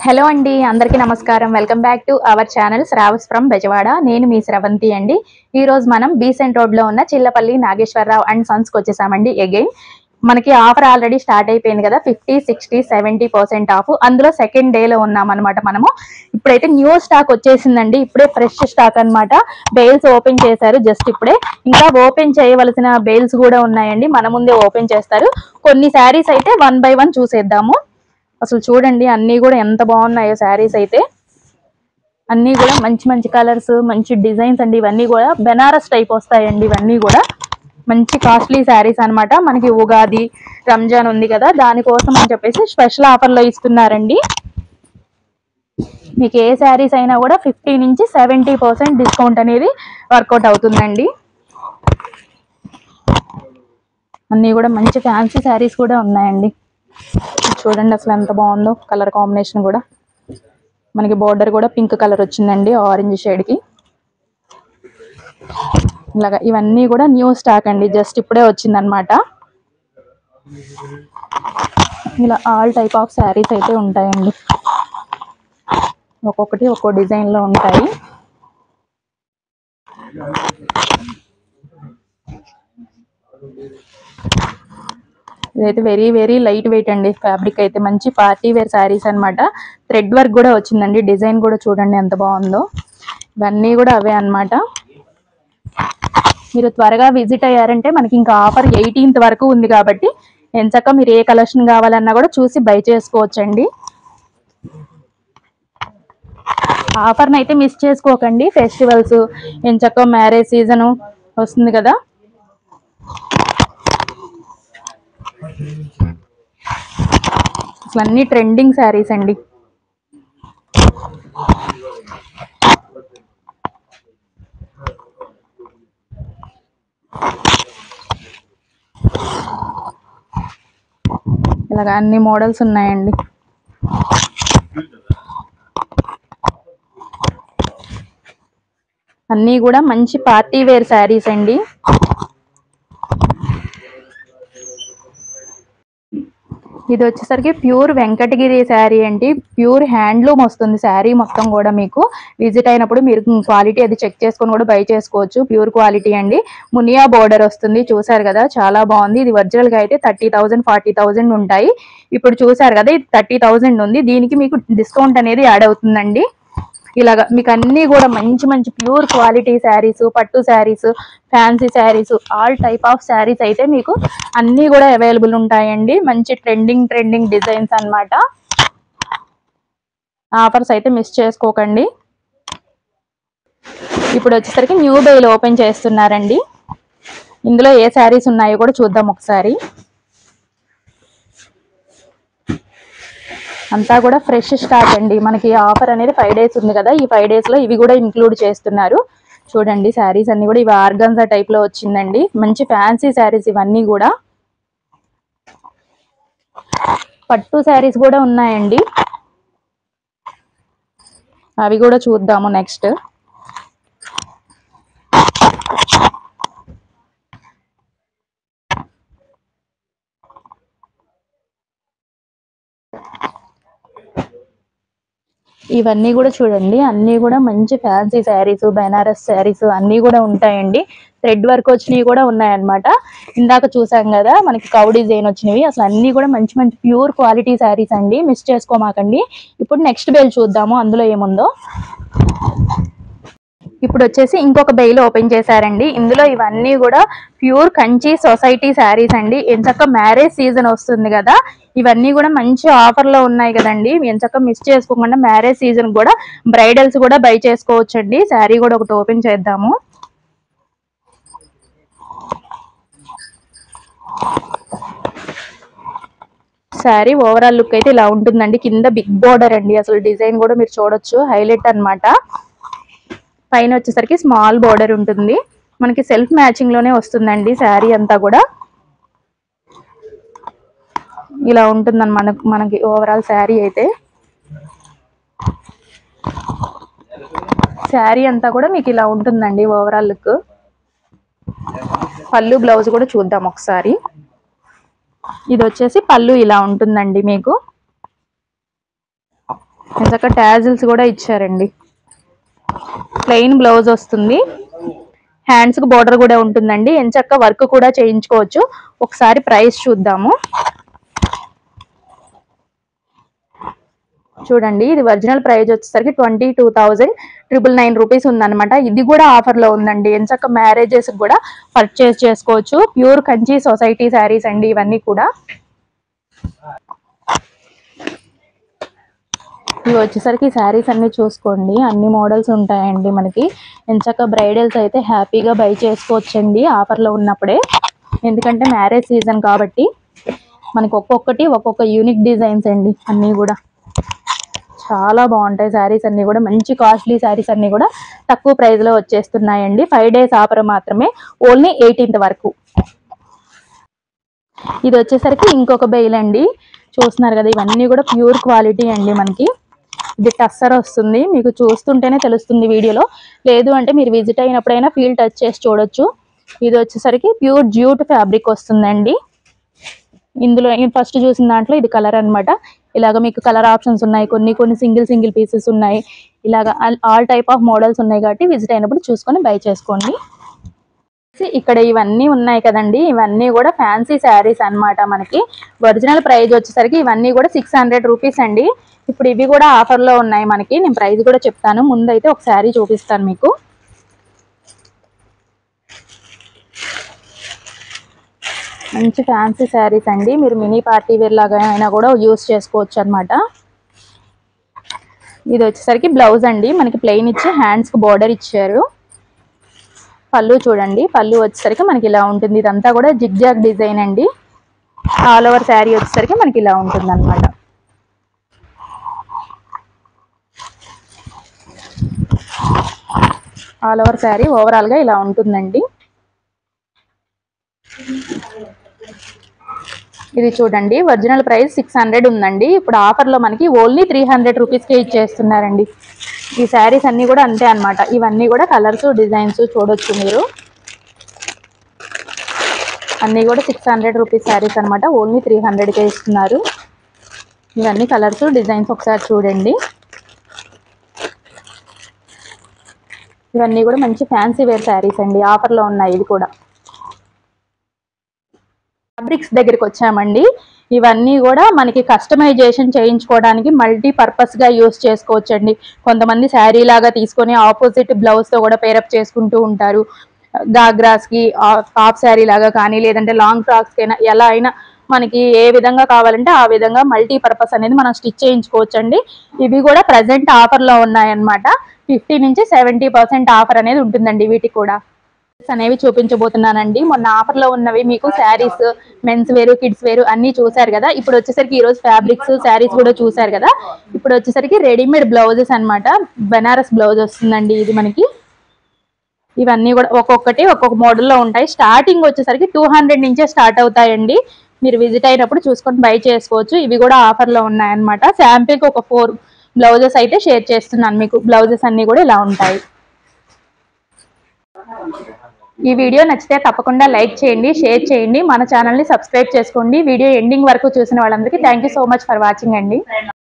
Hello అండి, అందరికీ నమస్కారం. Welcome back to our channel Shravas from Bezawada. నేను మీ స్రవంతి అండి. ఈ రోజు మనం బీసెంట్ రోడ్ లో ఉన్న చిల్లపల్లి నాగేశ్వరరావు అండ్ సన్స్ కి వచ్చేసామండి. అగైన్ మనకి ఆఫర్ ఆల్రెడీ స్టార్ట్ అయిపోయింది కదా, 50, 60, 70% ఆఫ్. అందులో సెకండ్ డే లో ఉన్నాం అనమాట మనము. ఇప్పుడైతే న్యూ స్టాక్ వచ్చేసిందండి. ఇప్పుడే ఫ్రెష్ స్టాక్ అనమాట. బెయిల్స్ ఓపెన్ చేశారు జస్ట్ ఇప్పుడే. ఇంకా ఓపెన్ చేయవలసిన బెయిల్స్ కూడా ఉన్నాయండి, మన ముందే ఓపెన్ చేస్తారు. కొన్ని శారీస్ అయితే 1 by 1 చూసేద్దాము. అసలు చూడండి అన్నీ కూడా ఎంత బాగున్నాయో శారీస్ అయితే. అన్నీ కూడా మంచి మంచి కలర్స్, మంచి డిజైన్స్ అండి. ఇవన్నీ కూడా బెనారస్ టైప్ వస్తాయండి. ఇవన్నీ కూడా మంచి కాస్ట్లీ శారీస్ అనమాట. మనకి ఉగాది, రంజాన్ ఉంది కదా, దానికోసం అని చెప్పేసి స్పెషల్ ఆఫర్లో ఇస్తున్నారండి. మీకు ఏ శారీస్ అయినా కూడా 50 నుంచి 70% డిస్కౌంట్ అనేది వర్కౌట్ అవుతుందండి. అన్నీ కూడా మంచి ఫ్యాన్సీ శారీస్ కూడా ఉన్నాయండి. చూడండి అసలు ఎంత బాగుందో కలర్ కాంబినేషన్ కూడా. మనకి బోర్డర్ కూడా పింక్ కలర్ వచ్చిందండి, ఆరెంజ్ షేడ్ కి. ఇలాగా ఇవన్నీ కూడా న్యూ స్టాక్ అండి, జస్ట్ ఇప్పుడే వచ్చిందనమాట. ఇలా ఆల్ టైప్ ఆఫ్ శారీస్ అయితే ఉంటాయండి. ఒక్కొక్కటి ఒక్కో డిజైన్ లో ఉంటాయి. ఇదైతే వెరీ వెరీ లైట్ వెయిట్ అండి. ఫ్యాబ్రిక్ అయితే మంచి పార్టీ వేర్ శారీస్ అనమాట. థ్రెడ్ వర్క్ కూడా వచ్చిందండి. డిజైన్ కూడా చూడండి ఎంత బాగుందో. ఇవన్నీ కూడా అవే అనమాట. మీరు త్వరగా విజిట్ అయ్యారంటే మనకి ఇంకా ఆఫర్ 18th వరకు ఉంది కాబట్టి ఎంచక్క మీరు ఏ కలెక్షన్ కావాలన్నా కూడా చూసి బై చేసుకోవచ్చండి. ఆఫర్ని అయితే మిస్ చేసుకోకండి. ఫెస్టివల్స్, ఎంచక్క మ్యారేజ్ సీజను వస్తుంది కదా. అసలు అన్ని ట్రెండింగ్ శారీస్ అండి. ఇలాగ అన్ని మోడల్స్ ఉన్నాయండి. అన్నీ కూడా మంచి పార్టీ వేర్ శారీస్ అండి. ఇది వచ్చేసరికి ప్యూర్ వెంకటగిరి శారీ అండి. ప్యూర్ హ్యాండ్లూమ్ వస్తుంది శారీ మొత్తం కూడా. మీకు విజిట్ అయినప్పుడు మీరు క్వాలిటీ అది చెక్ చేసుకొని కూడా బై చేసుకోవచ్చు. ప్యూర్ క్వాలిటీ అండి. మునియా బోర్డర్ వస్తుంది, చూసారు కదా, చాలా బాగుంది. ఇది ఒరిజినల్ గా అయితే 30,000, 40,000 ఉంటాయి. ఇప్పుడు చూసారు కదా, ఇది 30,000 ఉంది. దీనికి మీకు డిస్కౌంట్ అనేది యాడ్ అవుతుందండి. ఇలాగా మీకు అన్ని కూడా మంచి మంచి ప్యూర్ క్వాలిటీ శారీస్, పట్టు saris, fancy saris, all type of saris అయితే మీకు అన్నీ కూడా అవైలబుల్ ఉంటాయండి. మంచి ట్రెండింగ్ డిజైన్స్ అన్నమాట. ఆఫర్స్ అయితే మిస్ చేసుకోకండి. ఇప్పుడు వచ్చేసరికి న్యూ బెయిల్ ఓపెన్ చేస్తున్నారండి. ఇందులో ఏ శారీస్ ఉన్నాయో కూడా చూద్దాం ఒకసారి. అంతా కూడా ఫ్రెష్ స్టాక్ అండి. మనకి ఆఫర్ అనేది 5 days ఉంది కదా, ఈ 5 days లో ఇవి కూడా ఇంక్లూడ్ చేస్తున్నారు. చూడండి శారీస్ అన్ని కూడా ఇవి ఆర్గన్జా టైప్ లో వచ్చిందండి. మంచి ఫ్యాన్సీ శారీస్ ఇవన్నీ కూడా. పట్టు శారీస్ కూడా ఉన్నాయండి, అవి కూడా చూద్దాము నెక్స్ట్. ఇవన్నీ కూడా చూడండి, అన్నీ కూడా మంచి ఫ్యాన్సీ శారీస్, బెనారస్ శారీస్ అన్నీ కూడా ఉంటాయండి. థ్రెడ్ వర్క్ వచ్చినవి కూడా ఉన్నాయన్నమాట. ఇందాక చూసాం కదా మనకి కౌ డిజైన్ వచ్చినవి. అసలు అన్నీ కూడా మంచి మంచి ప్యూర్ క్వాలిటీ శారీస్ అండి, మిస్ చేసుకోమాకండి. ఇప్పుడు నెక్స్ట్ బెయిల్ చూద్దాము అందులో ఏముందో. ఇప్పుడు వచ్చేసి ఇంకొక బెయిల్ ఓపెన్ చేశారండి. ఇందులో ఇవన్నీ కూడా ప్యూర్ కంచి సొసైటీ శారీస్ అండి. ఎంచక్క మ్యారేజ్ సీజన్ వస్తుంది కదా, ఇవన్నీ కూడా మంచి ఆఫర్ లో ఉన్నాయి కదండి. ఎంచక్క మిస్ చేసుకోకుండా మ్యారేజ్ సీజన్ కూడా బ్రైడల్స్ కూడా బై చేసుకోవచ్చండి. శారీ కూడా ఒకటి ఓపెన్ చేద్దాము. శారీ ఓవరాల్ లుక్ అయితే ఇలా ఉంటుందండి. కింద బిగ్ బోర్డర్ అండి. అసలు డిజైన్ కూడా మీరు చూడొచ్చు, హైలైట్ అన్నమాట. పైన వచ్చేసరికి స్మాల్ బోర్డర్ ఉంటుంది. మనకి సెల్ఫ్ మ్యాచింగ్ లోనే వస్తుందండి శారీ అంతా కూడా. ఇలా ఉంటుందన్నమాట మనకి ఓవరాల్ శారీ అయితే. శారీ అంతా కూడా మీకు ఇలా ఉంటుందండి ఓవరాల్ లుక్. పళ్ళు బ్లౌజ్ కూడా చూద్దాం ఒకసారి. ఇది వచ్చేసి పళ్ళు ఇలా ఉంటుందండి మీకు. ఇంతక టాజిల్స్ కూడా ఇచ్చారండి. ప్లెయిన్ బ్లౌజ్ వస్తుంది, హ్యాండ్స్ కు బోర్డర్ కూడా ఉంటుందండి. ఎంచక్క వర్క్ కూడా చేయించుకోవచ్చు. ఒకసారి ప్రైస్ చూద్దాము. చూడండి, ఇది ఒరిజినల్ ప్రైస్ వచ్చేసరికి 22,999 రూపీస్ ఉందన్నమాట. ఇది కూడా ఆఫర్ లో ఉందండి. ఎంచక్క మ్యారేజెస్ కూడా పర్చేస్ చేసుకోవచ్చు. ప్యూర్ కంచి సొసైటీ శారీస్ అండి ఇవన్నీ కూడా. ఇవి వచ్చేసరికి శారీస్ అన్ని చూసుకోండి, అన్ని మోడల్స్ ఉంటాయండి మనకి. ఎంచక్క బ్రైడల్స్ అయితే హ్యాపీగా బై చేసుకోవచ్చండి ఆఫర్లో ఉన్నప్పుడే. ఎందుకంటే మ్యారేజ్ సీజన్ కాబట్టి మనకి ఒక్కొక్కటి ఒక్కొక్క యూనిక్ డిజైన్స్ అండి. అన్నీ కూడా చాలా బాగుంటాయి శారీస్ అన్నీ కూడా. మంచి కాస్ట్లీ శారీస్ అన్నీ కూడా తక్కువ ప్రైస్లో వచ్చేస్తున్నాయండి. 5 days ఆఫర్ మాత్రమే, ఓన్లీ 18th వరకు. ఇది వచ్చేసరికి ఇంకొక బెయిల్ అండి. చూస్తున్నారు కదా, ఇవన్నీ కూడా ప్యూర్ క్వాలిటీ అండి మనకి. ఇది టస్సర్ వస్తుంది, మీకు చూస్తుంటేనే తెలుస్తుంది వీడియోలో. లేదు అంటే మీరు విజిట్ అయినప్పుడైనా ఫీల్ టచ్ చేసి చూడొచ్చు. ఇది వచ్చేసరికి ప్యూర్ జ్యూట్ ఫ్యాబ్రిక్ వస్తుందండి. ఇందులో ఫస్ట్ చూసిన దాంట్లో ఇది కలర్ అనమాట. ఇలాగ మీకు కలర్ ఆప్షన్స్ ఉన్నాయి, కొన్ని సింగిల్ పీసెస్ ఉన్నాయి. ఇలాగ ఆల్ టైప్ ఆఫ్ మోడల్స్ ఉన్నాయి కాబట్టి విజిట్ అయినప్పుడు చూసుకొని బై చేసుకోండి. ఇక్కడ ఇవన్నీ ఉన్నాయి కదండి, ఇవన్నీ కూడా ఫ్యాన్సీ శారీస్ అన్నమాట మనకి. ఒరిజినల్ ప్రైస్ వచ్చేసరికి ఇవన్నీ కూడా 600 రూపీస్ అండి. ఇప్పుడు ఇవి కూడా ఆఫర్లో ఉన్నాయి మనకి. నేను ప్రైస్ కూడా చెప్తాను, ముందైతే ఒక శారీ చూపిస్తాను మీకు. మంచి ఫ్యాన్సీ శారీస్ అండి, మీరు మినీ పార్టీ వేర్ లాగా అయినా కూడా యూస్ చేసుకోవచ్చు అనమాట. ఇది వచ్చేసరికి బ్లౌజ్ అండి మనకి, ప్లెయిన్ ఇచ్చి హ్యాండ్స్కి బోర్డర్ ఇచ్చారు. పళ్ళు చూడండి, పళ్ళు వచ్చేసరికి మనకి ఇలా ఉంటుంది. ఇదంతా కూడా జిగ్జాగ్ డిజైన్ అండి. ఆల్ ఓవర్ శారీ వచ్చేసరికి మనకి ఇలా ఉంటుంది అనమాట. ఆల్ ఓవర్ శారీ ఓవరాల్ గా ఇలా ఉంటుందండి. ఇది చూడండి, ఒరిజినల్ ప్రైస్ 600 ఉందండి. ఇప్పుడు ఆఫర్లో మనకి ఓన్లీ 300 రూపీస్కే ఇచ్చేస్తున్నారండి. ఈ శారీస్ అన్నీ కూడా అంతే అనమాట. ఇవన్నీ కూడా కలర్స్ డిజైన్స్ చూడొచ్చు మీరు. అన్నీ కూడా 600 రూపీస్ శారీస్ అనమాట. ఓన్లీ 300కే ఇస్తున్నారు. ఇవన్నీ కలర్స్ డిజైన్స్ ఒకసారి చూడండి. ఇవన్నీ కూడా మంచి ఫ్యాన్సీ వేర్ శారీస్ అండి, ఆఫర్లో ఉన్నాయి. ఇది కూడా ఫ్యాబ్రిక్స్ దగ్గరికి వచ్చామండి. ఇవన్నీ కూడా మనకి కస్టమైజేషన్ చేయించుకోవడానికి మల్టీపర్పస్గా యూస్ చేసుకోవచ్చండి. కొంతమంది శారీ లాగా తీసుకొని ఆపోజిట్ బ్లౌజ్తో కూడా పేరప్ చేసుకుంటూ ఉంటారు. గాగ్రాస్కి హాఫ్ శారీ లాగా కానీ, లేదంటే లాంగ్ ఫ్రాక్స్కి అయినా, ఎలా అయినా మనకి ఏ విధంగా కావాలంటే ఆ విధంగా మల్టీపర్పస్ అనేది మనం స్టిచ్ చేయించుకోవచ్చండి. ఇవి కూడా ప్రజెంట్ ఆఫర్లో ఉన్నాయన్నమాట. 50 నుంచి 70% ఆఫర్ అనేది ఉంటుందండి వీటికి కూడా. అనేవి చూపించబోతున్నానండి. మొన్న ఆఫర్ లో ఉన్నవి మీకు శారీస్, మెన్స్ వేరు, కిడ్స్ వేరు అన్ని చూసారు కదా. ఇప్పుడు వచ్చేసరికి ఈ రోజు ఫ్యాబ్రిక్స్ శారీస్ కూడా చూసారు కదా. ఇప్పుడు వచ్చేసరికి రెడీమేడ్ బ్లౌజెస్ అన్నమాట. బెనారస్ బ్లౌజ్ వస్తుందండి ఇది మనకి. ఇవన్నీ కూడా ఒక్కొక్కటి ఒక్కొక్క మోడల్లో ఉంటాయి. స్టార్టింగ్ వచ్చేసరికి 200 నుంచే స్టార్ట్ అవుతాయండి. మీరు విజిట్ అయినప్పుడు చూసుకొని బై చేసుకోవచ్చు. ఇవి కూడా ఆఫర్ లో ఉన్నాయన్నమాట. శాంపిల్ కి ఒక 4 బ్లౌజెస్ అయితే షేర్ చేస్తున్నాను మీకు. బ్లౌజెస్ అన్ని కూడా ఇలా ఉంటాయి. ఈ వీడియో నచ్చితే తప్పకుండా లైక్ చేయండి, షేర్ చేయండి, మన ఛానల్ని సబ్స్క్రైబ్ చేసుకోండి. వీడియో ఎండింగ్ వరకు చూసిన వాళ్ళందరికీ thank you so much for watching అండి.